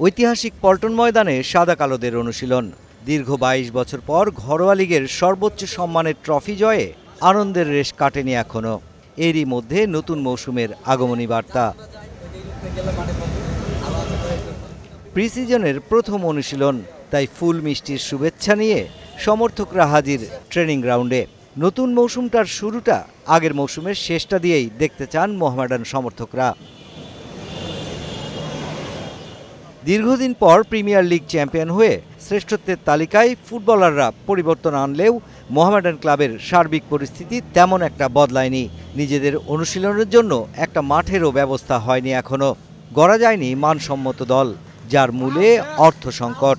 ঐতিহাসিক পল্টন ময়দানে সাদা কালোদের অনুশীলন। দীর্ঘ ২২ বছর পর ঘরোয়া লীগের সর্বোচ্চ সম্মানের ট্রফি জয়ে আনন্দের রেশ কাটেনি এখনো। এরই মধ্যে নতুন মৌসুমের আগমনী বার্তা। প্রি-সিজনের প্রথম অনুশীলন, তাই ফুল মিষ্টির শুভেচ্ছা নিয়ে সমর্থকরা হাজির ট্রেনিং গ্রাউন্ডে। নতুন মৌসুমটার শুরুটা আগের মৌসুমের শেষটা দিয়েই দেখতে চান মোহামেডান সমর্থকরা। দীর্ঘদিন পর প্রিমিয়ার লিগ চ্যাম্পিয়ন হয়ে শ্রেষ্ঠত্বের তালিকায় ফুটবলাররা পরিবর্তন আনলেও মোহামেডান ক্লাবের সার্বিক পরিস্থিতি তেমন একটা বদলায়নি। নিজেদের অনুশীলনের জন্য একটা মাঠেরও ব্যবস্থা হয়নি এখনো। গড়া যায়নি মানসম্মত দল, যার মূলে অর্থ সংকট।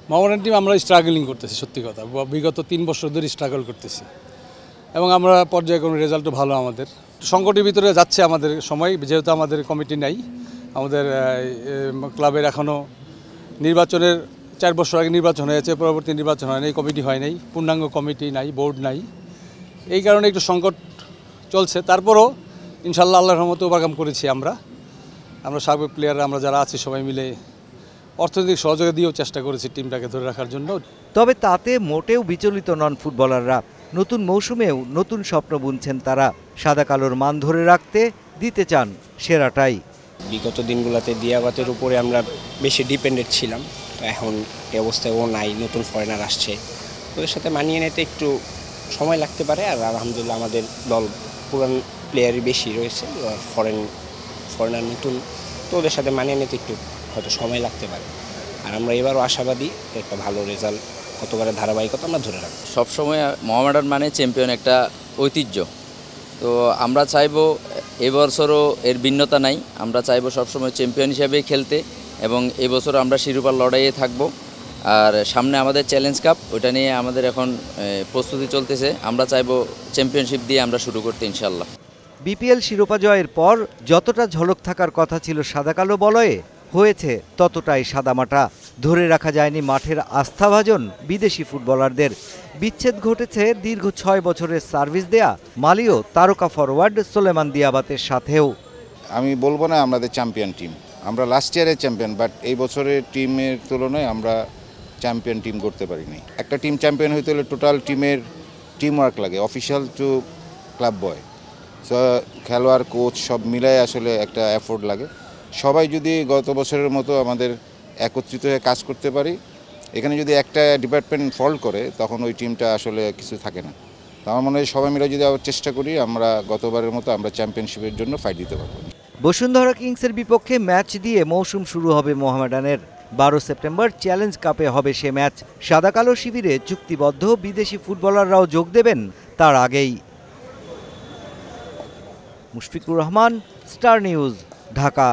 মোহামেডান টিম আমরা স্ট্রাগলিং করতেছি, সত্যি কথা। বিগত 3 বছর ধরে স্ট্রাগল করতেছি এবং আমরা পর্যায়ক্রমে রেজাল্টও ভালো। আমাদের সংকটের ভিতরে যাচ্ছে আমাদের সময়, যেহেতু আমাদের কমিটি নাই। আমাদের ক্লাবের এখনও নির্বাচনের 4 বছর আগে নির্বাচন হয়েছে, পরবর্তী নির্বাচন হয় নাই, কমিটি হয় নাই, পূর্ণাঙ্গ কমিটি নাই, বোর্ড নাই। এই কারণে একটু সংকট চলছে। তারপরও ইনশাল্লাহ আল্লাহর রহমতে ওভারকাম করেছি আমরা সাবেক প্লেয়াররা আমরা যারা আছি সবাই মিলে অর্থনৈতিক সহযোগিতা দিয়েও চেষ্টা করেছি টিমটাকে ধরে রাখার জন্য। তবে তাতে মোটেও বিচলিত নন ফুটবলাররা। নতুন মৌসুমেও নতুন স্বপ্ন বুনছেন তারা। সাদা কালোর মান ধরে রাখতে দিতে চান সেরাটাই। বিগত দিনগুলোতে দিয়াবাতের উপরে আমরা বেশি ডিপেন্ডেন্ট ছিলাম, এখন এই অবস্থায় ও নাই, নতুন ফরেনার আসছে, ওদের সাথে মানিয়ে নিতে একটু সময় লাগতে পারে। আর আলহামদুলিল্লাহ আমাদের দল পুরান প্লেয়ারই বেশি রয়েছে, ফরেনার নতুন, তো ওদের সাথে মানিয়ে নিতে একটু হয়তো সময় লাগতে পারে। আর আমরা এবারও আশাবাদী একটা ভালো রেজাল্ট, কতবারের ধারাবাহিকতা আমরা ধরে রাখবো। সবসময় মোহামেডান মানে চ্যাম্পিয়ন একটা ঐতিহ্য, তো আমরা চাইবো এবছরও এর ভিন্নতা নাই। আমরা চাইবো সবসময় চ্যাম্পিয়ন হিসেবে খেলতে এবং এবছর আমরা শিরোপার লড়াইয়ে থাকব। আর সামনে আমাদের চ্যালেঞ্জ কাপ, ওইটা নিয়ে আমাদের এখন প্রস্তুতি চলতেছে। আমরা চাইবো চ্যাম্পিয়নশিপ দিয়ে আমরা শুরু করতে ইনশাল্লাহ। বিপিএল শিরোপা জয়ের পর যতটা ঝলক থাকার কথা ছিল সাদা কালো বলয়ে, হয়েছে ততটাই সাদামাটা। ধরে রাখা যায়নি মাঠের আস্থাভাজন বিদেশি ফুটবলারদের। বিচ্ছেদ ঘটেছে দীর্ঘ 6 বছরের সার্ভিস দেয়া মালি ও তারকা ফরওয়ার্ড সোলেমান দিয়াবাতের সাথেও। আমি বলবো না আমাদের চ্যাম্পিয়ন টিম, আমরা লাস্ট ইয়ারের চ্যাম্পিয়ন, বাট এই বছরের টিমের তুলনায় আমরা চ্যাম্পিয়ন টিম করতে পারিনি। একটা টিম চ্যাম্পিয়ন হইতে হলে টোটাল টিমের টিম ওয়ার্ক লাগে, অফিসিয়াল টু ক্লাব বয়, সো খেলোয়াড়, কোচ সব মিলাই আসলে একটা এফোর্ট লাগে। সবাই যদি গত বছরের মতো আমাদের একত্রিত হয়ে কাজ করতে পারি, এখানে যদি একটা ডিপার্টমেন্ট ফল্ট করে তখন ওই টিমটা আসলে কিছু থাকে না। তো আমার মনে হয় সবাই মিলে যদি আবার চেষ্টা করি, আমরা গতবারের মতো আমরা চ্যাম্পিয়নশিপের জন্য ফাইট দিতে পারবো। বসুন্ধরা কিংসের বিপক্ষে ম্যাচ দিয়ে মৌসুম শুরু হবে মোহামেডানের। 12 সেপ্টেম্বর চ্যালেঞ্জ কাপে হবে সে ম্যাচ। সাদা কালো শিবিরে চুক্তিবদ্ধ বিদেশি ফুটবলাররাও যোগ দেবেন তার আগেই। Mushfiqur Rahman, star news, Dhaka.